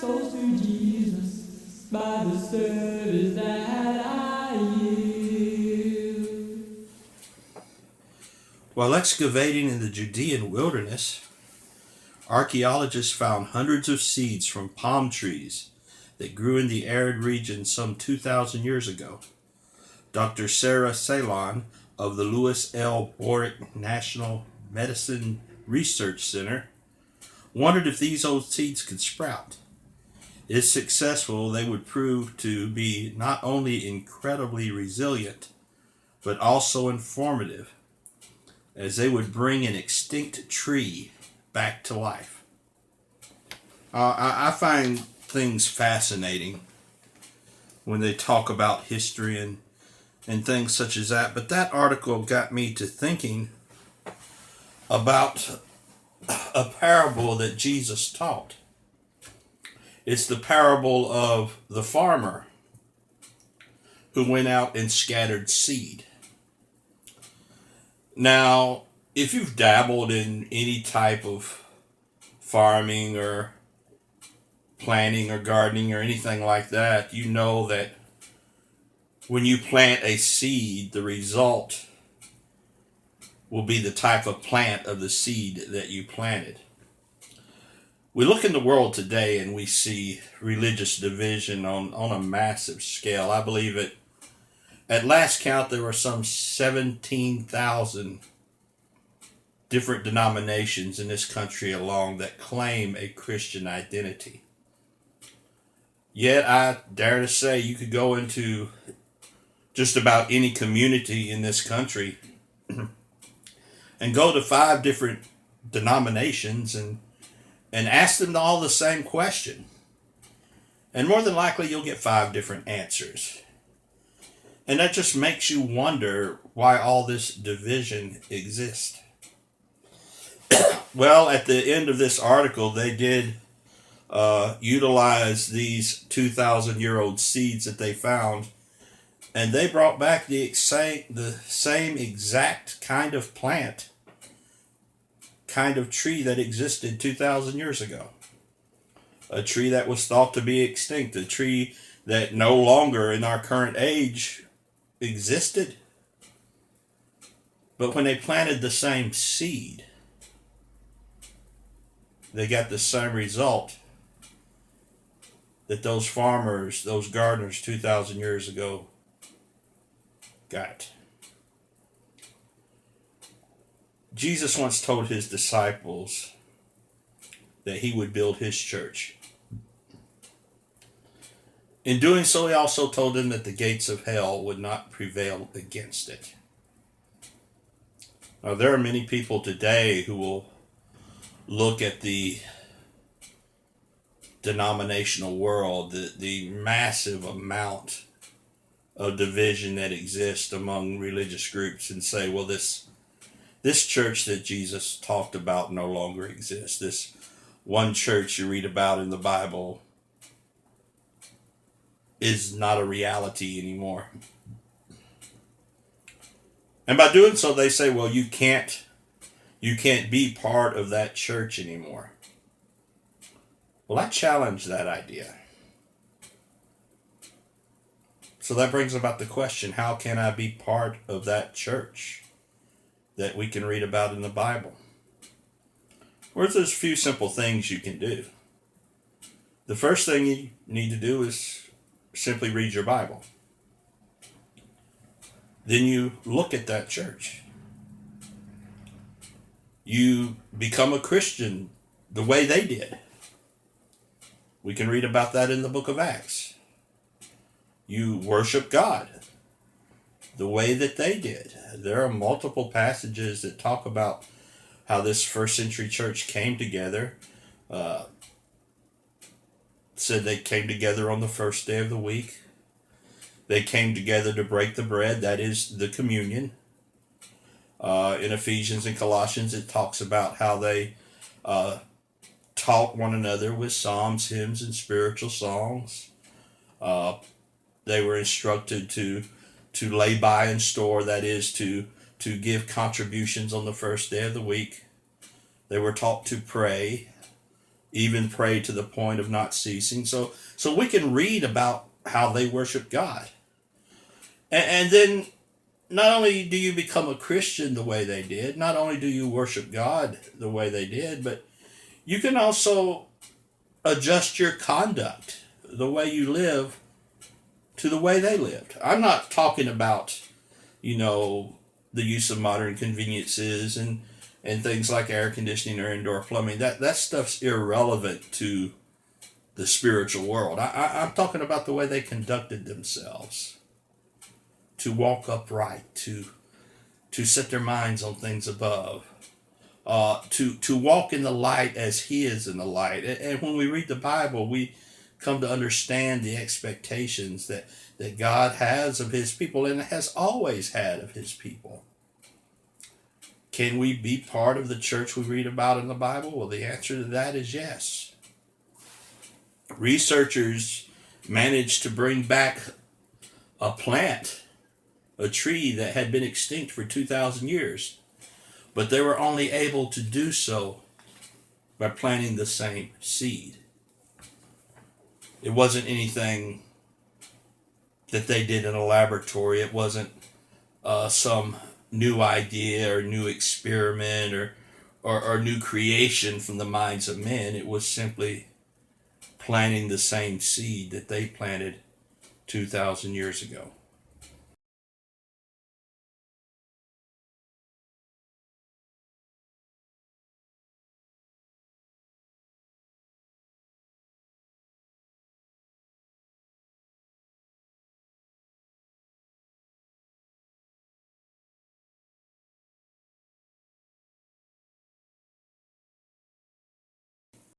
souls to Jesus by the service that I yield. While excavating in the Judean wilderness, archaeologists found hundreds of seeds from palm trees that grew in the arid region some 2,000 years ago. Dr. Sarah Ceylon of the Lewis L. Borick National Medicine Research Center wondered if these old seeds could sprout. If successful, they would prove to be not only incredibly resilient, but also informative, as they would bring an extinct tree back to life. I find things fascinating when they talk about history and things such as that, but that article got me to thinking about a parable that Jesus taught. It's the parable of the farmer who went out and scattered seed. Now, if you've dabbled in any type of farming or planting or gardening or anything like that, you know that when you plant a seed, the result will be the type of plant of the seed that you planted. We look in the world today and we see religious division on a massive scale. I believe at last count there were some 17,000 different denominations in this country alone that claim a Christian identity. Yet I dare to say you could go into just about any community in this country and go to 5 different denominations and ask them all the same question. And more than likely you'll get 5 different answers. And that just makes you wonder why all this division exists. Well, at the end of this article, they did utilize these 2,000-year-old seeds that they found, and they brought back the same exact kind of plant, kind of tree that existed 2,000 years ago. A tree that was thought to be extinct, a tree that no longer in our current age existed. But when they planted the same seed, they got the same result that those farmers, those gardeners 2,000 years ago got. Jesus once told his disciples that he would build his church. In doing so, he also told them that the gates of hell would not prevail against it. Now, there are many people today who will look at the denominational world, the massive amount of division that exists among religious groups, and say, well, this church that Jesus talked about no longer exists. This one church you read about in the Bible is not a reality anymore. And by doing so, they say, well, you can't be part of that church anymore. Well, I challenge that idea. So that brings about the question, how can I be part of that church that we can read about in the Bible? Well, there's a few simple things you can do. The first thing you need to do is simply read your Bible. Then you look at that church. You become a Christian the way they did. We can read about that in the book of Acts. You worship God the way that they did. There are multiple passages that talk about how this first century church came together. Said they came together on the first day of the week. They came together to break the bread, that is the communion. In Ephesians and Colossians, it talks about how they taught one another with psalms, hymns, and spiritual songs. They were instructed to lay by and store, that is to give contributions on the first day of the week. They were taught to pray. even prayed to the point of not ceasing. So we can read about how they worship God. And then not only do you become a Christian the way they did, not only do you worship God the way they did, but you can also adjust your conduct, the way you live, to the way they lived. I'm not talking about, the use of modern conveniences and things like air conditioning or indoor plumbing. That stuff's irrelevant to the spiritual world. I'm talking about the way they conducted themselves, to walk upright, to set their minds on things above, to walk in the light as He is in the light. And when we read the Bible, we come to understand the expectations that God has of His people and has always had of His people. Can we be part of the church we read about in the Bible? Well, the answer to that is yes. Researchers managed to bring back a plant, a tree that had been extinct for 2,000 years, but they were only able to do so by planting the same seed. It wasn't anything that they did in a laboratory. It wasn't some new idea or new experiment or new creation from the minds of men. It was simply planting the same seed that they planted 2,000 years ago.